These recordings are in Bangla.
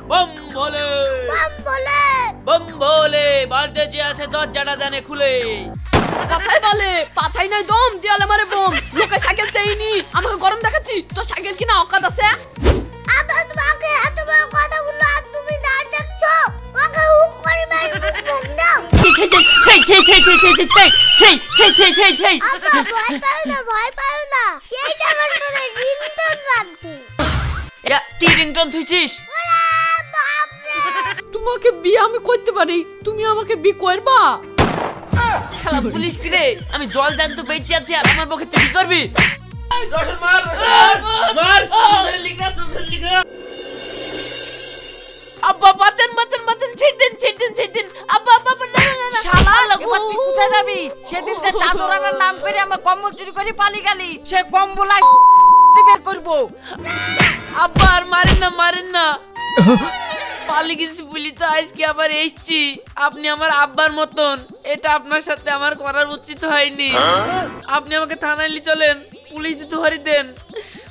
बम भोले बम भोले बम भोले বাড়িতে যে আছে দরজাটা জানে খুলে কথাই বলে পাছাই নাই দম দেয়ালে মারে বম লোকে সাইকেল চাইনি আমাকে গরম দেখাচ্ছি তো সাইকেল কিনা অকাত আছে আবার তোমাকে এত বড় কথা বললো আর তুমি না দেখছো ওকে হুক করে মেরে বম দাও সেই আব্বা ভয় পাও না এইটা আমার মনে রিংটোন বাজছে এটা কি রিংটোন তুইছিস ওরে বাপ রে তোমাকে বিয়ে আমি করতে পারি তুমি আমাকে বিয়ে করবা শালা পুলিশ কি রে আমি জল জানতো বেঁচে আছি আর আমার পক্ষে তুই কি করবি রশন মার মার সুন্দর লিখা আব্বা বাঁচান ছেড়ে দিন আব্বা না শালা এবার তুই কোথায় যাবি সেদিন তে চাদরানার নাম করে আমার কম্বল চুরি করে পালি গেলি সে কম্বলাই বের করব আব্বা আর মারেন না পালি গেছি বলি তো আজকে আবার এসেছি আপনি আমার আব্বার মতন এটা আপনার সাথে আমার করার উচিত হয়নি আপনি আমাকে থানায় নিয়ে চলেন পুলিশ ধরে দেন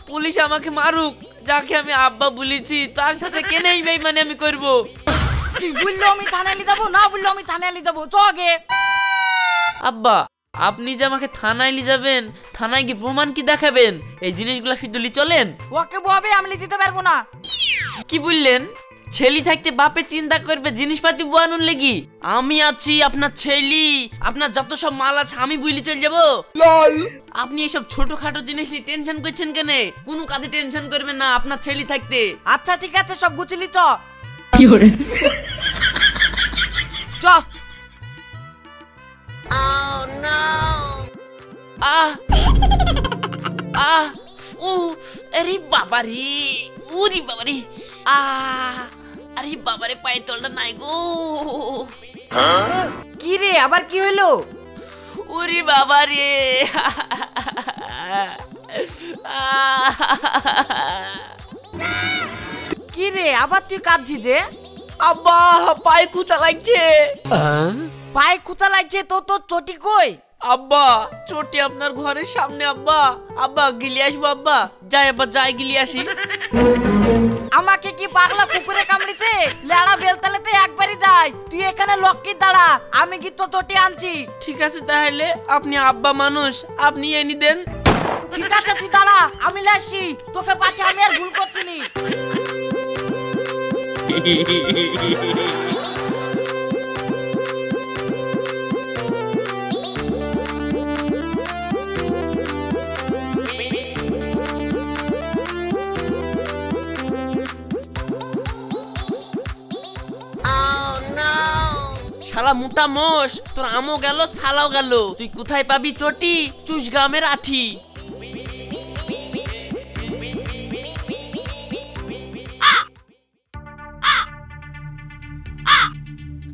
পুলিশ আমাকে মারুক যাকে আমি আব্বা বলেছি তার সাথে কেনেই বেইমানি আমি করব তুই বললো আমি থানায় নিয়ে যাবো না বললো আমি থানায় নিয়ে যাবো চ আগে আব্বা আপনি যে আমাকে থানায় নিয়ে যাবেন থানায় গিয়ে প্রমাণ কি দেখাবেন এই জিনিসগুলো শুধু চলেন ওকে বলবে আমি নিয়ে যেতে পারবো না কি বললেন ছেলি থাকতে বাপে চিন্তা করবে জিনিসপাতি বোয়ানোর লেগি আমি আছি আপনার ছেলি আপনার যত সব মাল আছে আমি বুঝলি চলে যাবো আপনি এসব ছোটখাটো জিনিস নিয়ে টেনশন করছেন কেন কোনো কাজে টেনশন করবেন না আপনার ছেলি থাকতে আচ্ছা ঠিক আছে সব গুছিলি চ চ আরে বাবারে উরি বাবারে আরে বাবারে পায়ের তলটা নাই গো কি রে আবার কি হলো উরি বাবারে কি রে আবার তুই কাঁদছিস যে আব্বা পায়ে কুচা লাগছে পায়ে খুঁচা লাগছে তো তোর চটি কই আব্বা চটি আপনার ঘরের সামনে আব্বা আব্বা গিলি আসবো আব্বা যাই আব্বা যাই গিলি আসি আমাকে কি পাগলা কুকুরে কামড়েছে লেড়া বেলতলাতে একবারই যাই তুই এখানে লক্ষ্মী দাঁড়া আমি কি তো চটি আনছি ঠিক আছে তাহলে আপনি আব্বা মানুষ আপনি এনে দেন ঠিক আছে তুই দাঁড়া আমি লাসি তোকে পাচ্ছে আমি আর ভুল করছি নি শালা মোটা মোষ তোর আমও গেল শালাও গেল তুই কোথায় পাবি চটি চুষ গ্রামের আঠি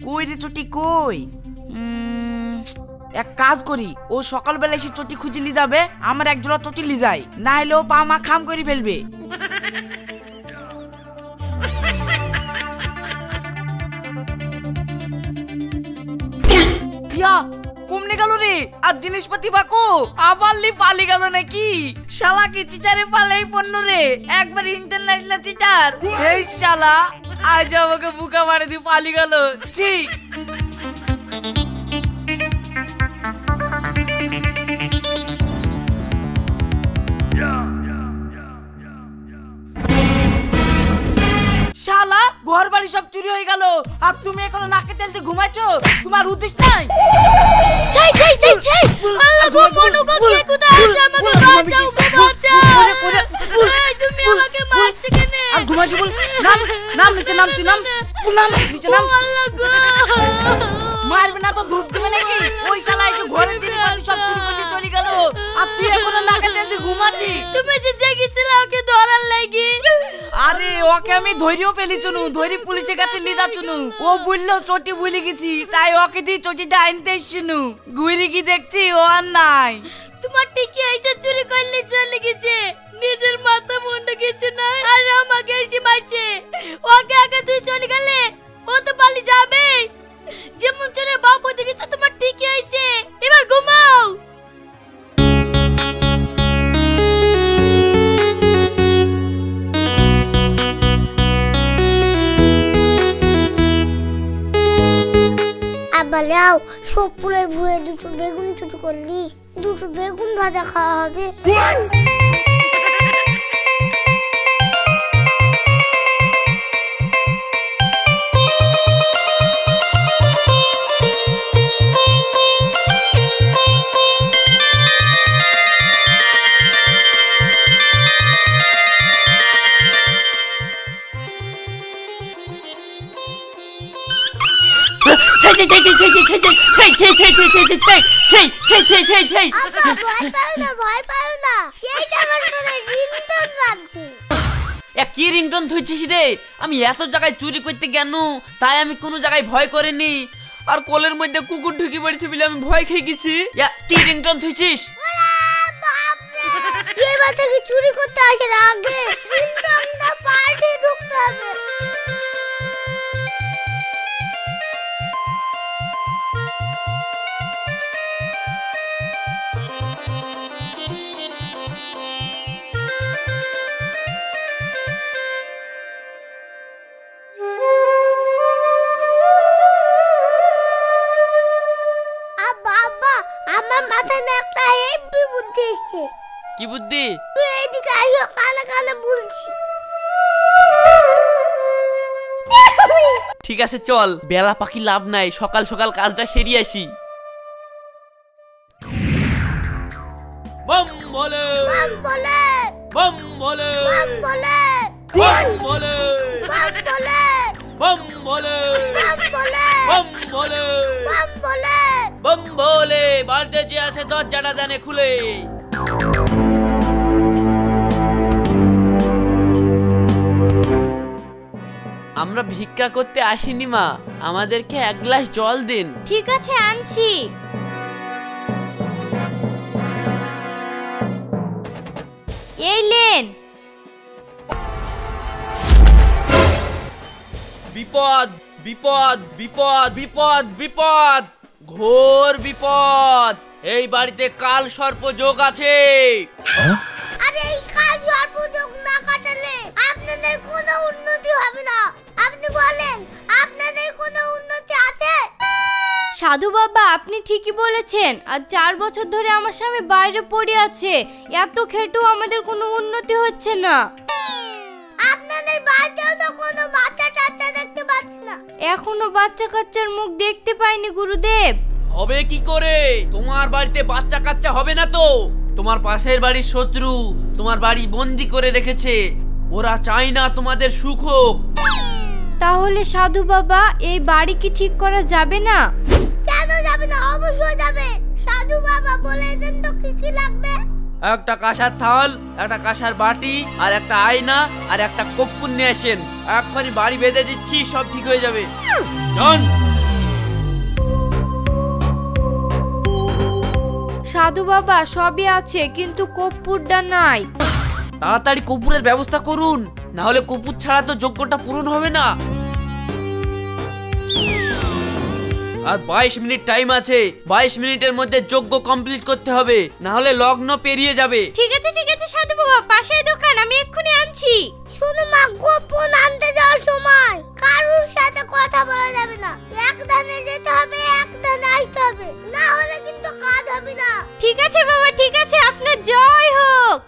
কই রে চটি কই এক কাজ করি ও সকালবেলা এসে চটি খুঁজে লি যাবে আমার এক জোড়া চটি লি যায় না হলে ও পা মা খাম করে ফেলবে কমনে গেল রে আর জিনিসপাতি বাকো আবার লি পালি গেল নাকি শালা কি চিটারে পালাই পণ্য রে একবার ইন্টারন্যাশনাল চিটার এই শালা আজ আমাকে বুকা মারে দিয়ে পালি গেল ছি শালা ঘর বাড়ি সব চুরি হয়ে গেল আর তুমি এখনো নাকে তেল দিয়ে ঘুমাচ্ছো তোমার উদ্দেশ্য নাই ছাই আল্লাহ গো মনু গো কে কোথায় আছে আমাকে বাঁচাও গো বাঁচাও এই তুমি আমাকে মারছো কেন আর ঘুমাচ্ছো বল নাম নিচে নাম তুই নাম নিচে নাম আল্লাহ গো মারবে না তো ধূপ দিবে নাকি ওই শালা এসে ঘরের জিনিসপাতি সব চুরি করে চলে গেল আর তুই এখনো নাকে তেল দিয়ে ঘুমাচ্ছিস তুমি যে জেগেছিলে ওকে ধরার লাগি আরে ওকে আমি ধৈর্যও পেলিছনু ধৈর্য পুলিশের কাছে নিয়ে যাচ্ছনু ও বললো চটি ভুলে গেছি তাই ওকে দিয়ে চটিটা আনতে এসছনু ঘুরে কি দেখছি ও আর নাই তোমার টিকি আইছে চুরি করলে চলে গেছে নিজের মাথা মুন্ডা কিছু নাই আর আমাকে এসে মারছে ওকে আগে তুই চলে গেলে ও তো পালিয়ে যাবে যেমন চলে বাপ ওদিকে গেছে তোমার টিকি আইছে এবার ঘুমাও বাবা লাও সব ফুলের ভুঁয়ে দুটো বেগুন চুচু করলি, দুটো বেগুন ভাজা খাওয়া হবে। কি রিংটন ধুইছিস রে? আমি এত জায়গায় চুরি করতে কেন, তাই আমি কোনো জায়গায় ভয় করিনি। আর কোলের মধ্যে কুকুর ঢুকে পড়েছে বলে আমি ভয় খেয়ে গেছি। কি রিংটন ধুইছিস? এবার থেকে চুরি করতে আসে না, আগে রিংটনটা পাল্টে ঢুকতে হবে। আমার মাথায় না একটা হেভি বুদ্ধি এসেছে। কি বুদ্ধি? তুই এদিকে আইও, কানে কানে বলছি। ঠিক আছে চল, বেলা পাখি লাভ নাই, সকাল সকাল কাজটা সেরে আসি। বম বলে বম বলে বম বলে বম বলে বম বলে বম বলে বম বলে বম বলে বম বলে বম বলে বম বলে। বাড়িতে যে আছে দরজাটা জানে খুলে। আমরা ভিক্ষা করতে আসিনি মা, আমাদেরকে এক গ্লাস জল দিন। ঠিক আছে আনছি। এই লেন। বিপদ বিপদ বিপদ বিপদ বিপদ, ঘোর বিপদ। এই বাড়িতে কাল সর্প যোগ আছে। আরে এই কাল সর্প যোগ না কাটালে আপনাদের কোনো উন্নতি হবে না। আপনি বলেন আপনাদের কোনো উন্নতি আছে? সাধু বাবা আপনি ঠিকই বলেছেন। আর 4 বছর ধরে আমার স্বামী বাইরে পড়ে আছে, এত খেটেও আমাদের কোনো উন্নতি হচ্ছে না। আপনাদের বাড়িতেও তো কোনো বাচ্চা টাচ্চা দেখতে পাচ্ছি না। এখনো বাচ্চা কাচ্চার মুখ দেখতে পাইনি গুরুদেব। হবে কি করে? তোমার বাড়িতে বাচ্চা কাচ্চা হবে না তো? তোমার পাশের বাড়ির শত্রু তোমার বাড়ি বন্দি করে রেখেছে, ওরা চায় না তোমাদের সুখ হোক। তাহলে সাধু বাবা এই বাড়ি কি ঠিক করা যাবে না? কেন যাবে না? অবশ্যই যাবে। সাধু বাবা বলে দেন তো কি কি লাগবে। একটা কাঁসার থাল, একটা কাঁসার বাটি, আর একটা আয়না, আর একটা কর্পূর নিয়ে আসেন। এক্ষুনি বাড়ি বেঁধে দিচ্ছি, সব ঠিক হয়ে যাবে। যান। সাধু বাবা সবই আছে, কিন্তু কর্পূরটা নাই। তাড়াতাড়ি কর্পূরের ব্যবস্থা করুন, না হলে কর্পূর ছাড়া তো যজ্ঞটা পূরণ হবে না। আর 22 মিনিট টাইম আছে, 22 মিনিটের মধ্যে যজ্ঞ কমপ্লিট করতে হবে, না হলে লগ্ন পেরিয়ে যাবে। ঠিক আছে সাধু বাবা, পাশের দোকান, আমি এক্ষুনি আনছি। শুনো মা, গোপন আনতে যাওয়ার সময় কারোর সাথে কথা বলা যাবে না। এক ধানে যেতে হবে, এক ধানে আসতে হবে, না হলে কিন্তু কাজ হবে না। ঠিক আছে বাবা, ঠিক আছে, আপনার জয় হোক।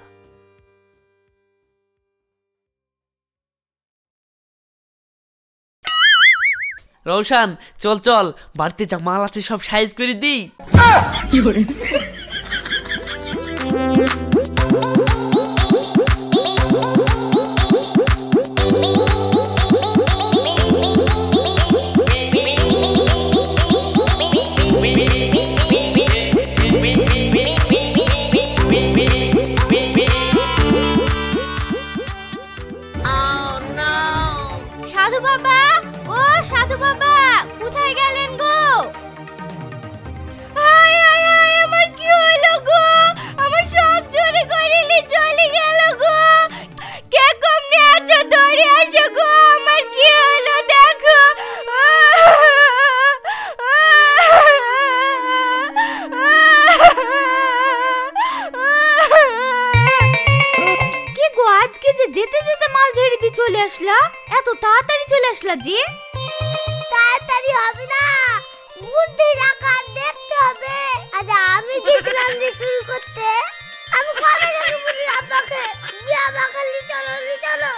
রৌশান চল চল, বাড়িতে যা মাল আছে সব সাইজ করে দিই। সাধু বাবা, ও সাধু বাবা, কোথায় গেলেন গো? হায় হায় হায়, আমার কি হলো গো? আমার সব চুরি করিলি চলে গেল গো। কে কমনে আছো, ধরে আসো গো। আমার কি হলো দেখো। কি গো, আজকে যে যেতে যেতে মাল ঝেড়ে দিয়ে চলে আসলা, এত তাড়াতাড়ি চলে আসলা যে? তাড়াতাড়ি হবে না, বুদ্ধি রাখা দেখতে হবে। আচ্ছা আমি গেছিলাম যে চুরি করতে, আমি কবে থেকে বলি আব্বাকে যে আমাকে লিচলো।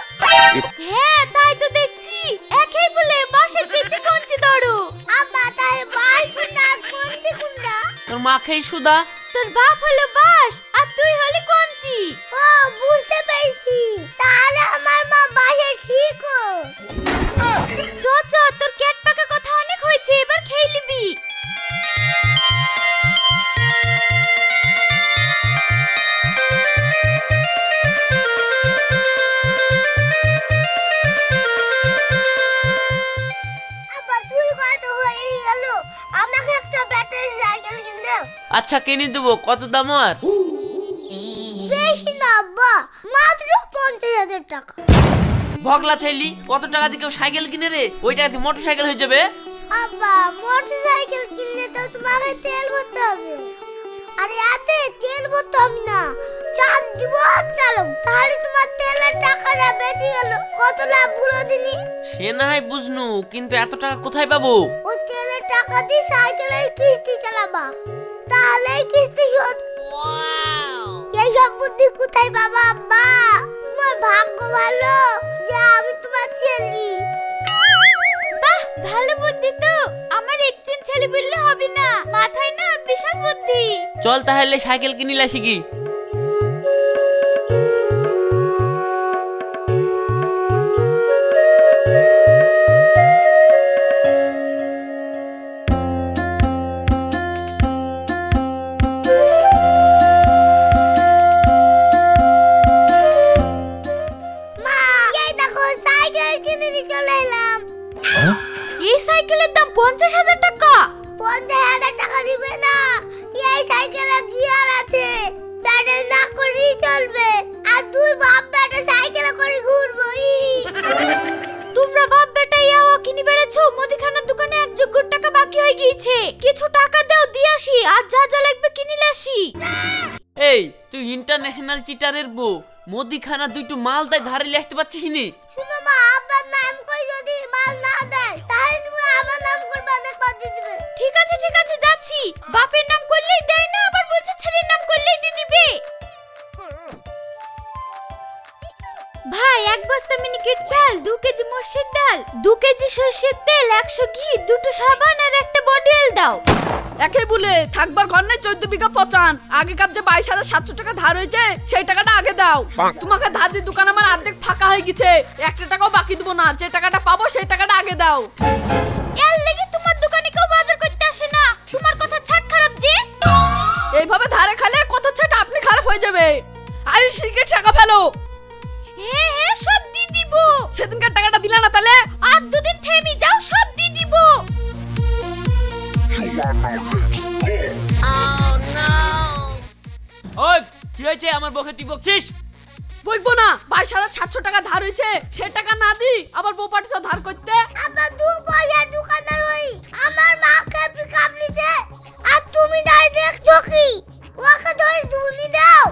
হ্যাঁ তাই তো দেখছি, একই বলে বাসে যেতে কোনছি দড়ো। আব্বা তার বাল কোনটা কোনটি কোনটা? তোর মাখেই সুদা। তোর বাপ হলো বাস আর তুই হলি কোনচি। ও বুঝতে পেরেছি, তাহলে আমার মা বাসে শিখো। চ তোর ক্যাট পাকা কথা অনেক হয়েছে, এবার খেয়ে নিবি। আচ্ছা কিনে দেবো, কত দাম আর? বেশি না আব্বা, মাত্র 50,000 টাকা। ভগলা ছেলি, কত টাকা দিয়ে কেউ সাইকেল কিনে রে? ওই টাকা দিয়ে মোটর সাইকেল হয়ে যাবে। আব্বা মোটরসাইকেল কিনলে তো তোমাকে তেল ভরতে হবে, আর এতে তেল ভরতে হবে না, চার্জ দিব চালো, তাহলে তোমার তেলের টাকাটা বেঁচে গেল। কত লাভ পুরো দিনই। সে না হয় বুঝনু, কিন্তু এত টাকা কোথায় পাবো? ওই তেলের টাকা দিয়ে সাইকেলের কিস্তি চালাবা, তাহলেই কিস্তি শোধ। এইসব বুদ্ধি কোথায় বাবা? আব্বা তোমার ভাগ্য ভালো যে আমি তোমার ছেলে। বাহ ভালো বুদ্ধি তো, আমার একজন ছেলে বললে হবে না, মাথায় না বিশাল বুদ্ধি। চল তাহলে সাইকেল কিনিলা শিখি। এই সাইকেলের দাম 50,000 টাকা। 50,000 টাকা দিবে না, এই সাইকেলে গিয়ার আছে, প্যাডেল না করেই চলবে, আর তুই বাপ বেটা সাইকেলে করে ঘুরবো। তোমরা বাপ বেটা ইয়াও কিনে বেড়েছো, মুদিখানার দোকানে 1 যোগ্য টাকা বাকি হয়ে গিয়েছে, কিছু টাকা দাও দিয়ে আসি, আর যা যা লাগবে কিনে আসি। এই তুই ইন্টারন্যাশনাল চিটারের বউ, মুদিখানা দুটো মাল দেয় ধারে আসতে পারছিস নি? শুনো মা, আব্বার নাম করে যদি মাল না দেয় তাহলে তুমি আমার নাম করবে, দেখবা দিয়ে দিবে। ঠিক আছে যাচ্ছি। বাপের নাম করলেই দেয় না, আবার বলছে ছেলের নাম করলেই দিয়ে দিবে। ভাই 1 বস্তা মিনিকেট চাল, 2 কেজি মসুর ডাল, 2 কেজি সরষের তেল, 100 ঘি, 2টো সাবান আর একটা বডি অয়েল দাও। একই বলে থাকবার ঘর নাই 14 বিঘা পচান। আগেকার যে 22,700 টাকা ধার হয়েছে সেই টাকাটা আগে দাও। তোমাকে ধার দিয়ে দোকান আমার অর্ধেক ফাঁকা হয়ে গেছে, 1 টাকাও বাকি দেবো না, যে টাকাটা পাবো সেই টাকাটা আগে দাও। এর লাগি তোমার দোকানে কেউ বাজার করতে আসে না, তোমার কথা ছাট খারাপ যে। এইভাবে ধারে খালে কথা ছাটা আপনি খারাপ হয়ে যাবে। আরে সিগারেট টাকা ফেলো। হ্যাঁ সব দিয়ে দিব। সেদিনকার টাকাটা দিলা না তাহলে? আর 2 দিন থেমে যাও, সব দিয়ে দিব। ওই কি হয়েছে? আমার বউকে তুই বকছিস? বইবো না, 22,700 টাকা ধার হয়েছে, সে টাকা না দি আবার বউ পাঠিয়েছো ধার করতে। আবার 2 পয়সা দোকানদার হই, আমার মাকে পিকআপ নিতে, আর তুমি দাঁড়িয়ে দেখছো কি? ওকে ধরে ধুনি দাও।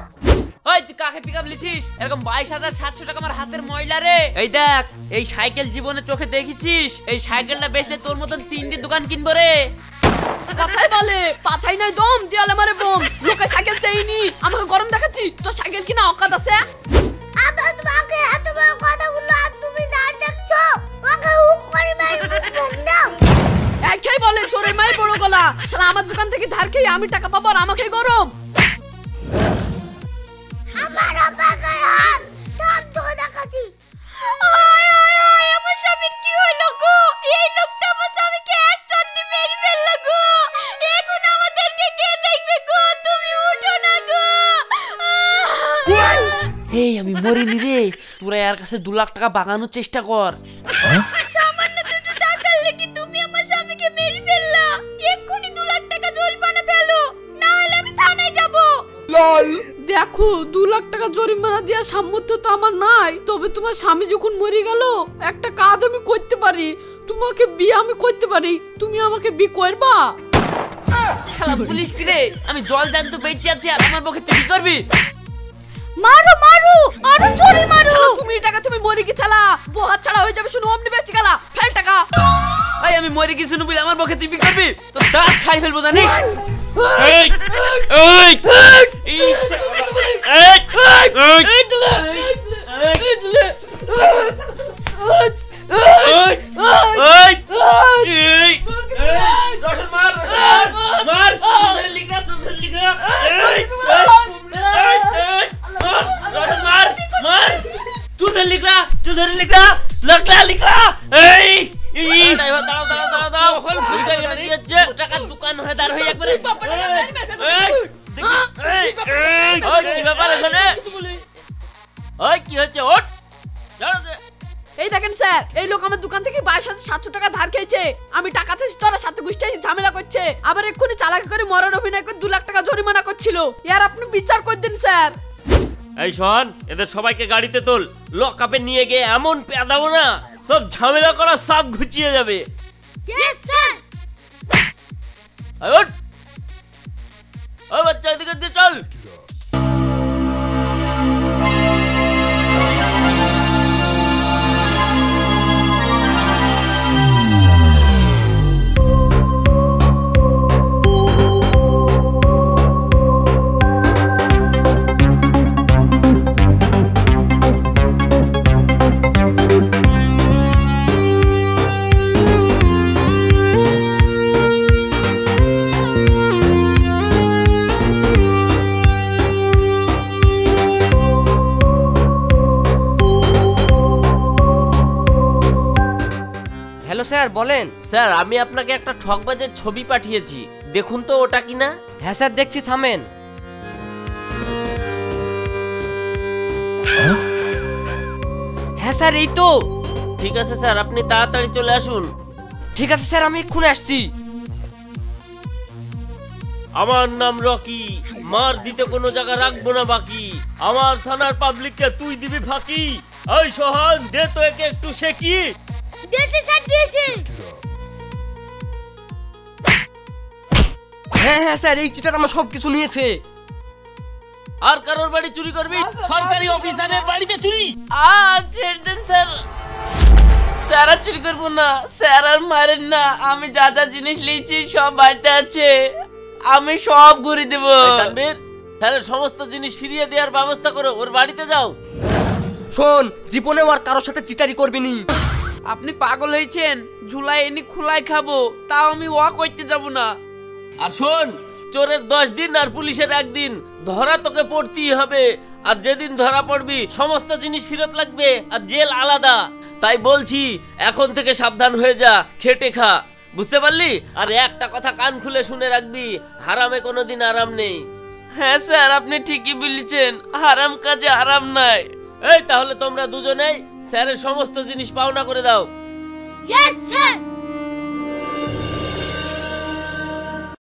ওই তুই কাকে পিকআপ লিছিস? এরকম 22,700 টাকা আমার হাতের ময়লা রে। এই দেখ, এই সাইকেল জীবনে চোখে দেখেছিস? এই সাইকেলটা বেচলে তোর মতন 3টি দোকান কিনবো রে। কথাই বলে পাছাই নাই দম, দেয়ালে মারে বোম। লোকে সাইকেল চাইনি, আমাকে গরম দেখাচ্ছি, তো সাইকেল কিনা অকাত আছে? আবার তোমাকে এত বড় কথা বললো আর তুমি দাঁড়িয়ে দেখছো? ওকে হুক করে মেরে মুখ দাও। একই বলে চোরে মায়ের বড় গলা। শালা আমার দোকান থেকে ধার খেয়ে আমি টাকা পাবো আর আমাকে গরম। আমার আপাকে হাত থাম, তোকে দেখাচ্ছি। আমার স্বামীর কি হলো গো? এই লোকটা আমার স্বামীকে এক চড় দিয়ে মেরে ফেললো গো। এখন আমাদেরকে কে দেখবে গো? তুমি উঠো না গো। এই আমি মরিনি রে, তোরা এর কাছে 2 লাখ টাকা বাগানোর চেষ্টা কর। সামান্য 2টো টাকার লাগি তুমি আমার স্বামীকে মেরে ফেললা। এক্ষুনি 2 লাখ টাকা জরিমানা ফেলো, না হলে আমি থানায় যাব। দেখো 2 লাখ টাকা জরিমানা দেওয়ার সামর্থ্য তো আমার নাই, তবে তোমার স্বামী যখন মরে গেল একটা কাজ আমি করতে পারি, তোমাকে বিয়ে আমি করতে পারি, তুমি আমাকে বিয়ে করবা? শালা পুলিশ কি রে? আমি জল জানতো বেঁচে আছি আর আমার বউকে তুই কি করবি? মারো মারো, আরো জোরে মারো। তুমি টাকা তুমি মরে গেছালা, বহাত ছাড়া হয়ে যাবে, শুনো অমনি বেঁচে গেলা, ফেল টাকা। এই আমি আমি মরে গেছি বলে আমার বকে তুই বিয়ে করবি? তো দাঁত ছাড়ি ফেলবো জানিস? দোকান হয়ে দাঁড় হয়ে একবারে কি হচ্ছে? ওঠ এই দেখেন স্যার, এই লোক আমার দোকান থেকে 22,700 টাকা ধার খেয়েছে। আমি টাকা চাইছি, তোরা সাথে গুষ্টি ঝামেলা করছে, আবার এক্ষুনি চালাকি করে মরার অভিনয় করে 2 লাখ টাকা জরিমানা করছিল। ইয়ার আপনি বিচার করে দিন স্যার। এই শোন, এদের সবাইকে গাড়িতে তোল, লক আপে নিয়ে গিয়ে এমন পেদাবো না সব ঝামেলা করার সাথ ঘুচিয়ে যাবে। Yes sir. ওঠ, ও বাচ্চা এদিকে দিয়ে চল। হ্যালো স্যার, বলেন। স্যার, আমি আপনাকে একটা ঠকবাজের ছবি পাঠিয়েছি, দেখুন তো ওটা কিনা। হ্যাঁ স্যার, দেখছি, থামেন। হ্যাঁ স্যার, এই তো। ঠিক আছে স্যার, আপনি তাড়াতাড়ি চলে আসুন। ঠিক আছে স্যার, আমি এক্ষুনি আসছি। আমার নাম রকি, মার দিতে কোনো জায়গা রাখবো না বাকি, আমার থানার পাবলিককে তুই দিবি ফাঁকি। এই সোহান, দে তো একে একটু শেখি। দিয়েছি স্যার, দিয়েছি। হ্যাঁ হ্যাঁ স্যার, এই চিটার আমার সবকিছু নিয়েছে। আর কারোর বাড়ি চুরি করবি? সরকারি অফিসারের বাড়িতে চুরি? ছেড়ে দেন স্যার। স্যার আর চুরি করবো না, স্যার আর মারেন না। আমি যা যা জিনিস নিয়েছি সব বাড়িতে আছে, আমি সব ঘুরে দেবো। তানভীর, স্যারের সমস্ত জিনিস ফিরিয়ে দেওয়ার ব্যবস্থা করো, ওর বাড়িতে যাও। শোন, জীবনে আর কারোর সাথে চিটারি করবি নি। আপনি পাগল হয়েছেন? ঝুলাই এনে খোলাই খাবো, তাও আমি করতে যাব না। আর শোন, চোরের 10 দিন আর পুলিশের 1 দিন, ধরা তোকে পড়তেই হবে। আর যেদিন ধরা পড়বি সমস্ত জিনিস ফেরত লাগবে, আর জেল আলাদা। তাই বলছি, এখন থেকে সাবধান হয়ে যা, খেটে খা, বুঝতে পারলি? আর একটা কথা কান খুলে শুনে রাখবি, হারামে কোনোদিন আরাম নেই। হ্যাঁ স্যার, আপনি ঠিকই বলেছেন, হারাম কাজে আরাম নাই। এই তাহলে তোমরা দুজনেই স্যারের সমস্ত জিনিস পাওনা করে দাও। Yes sir.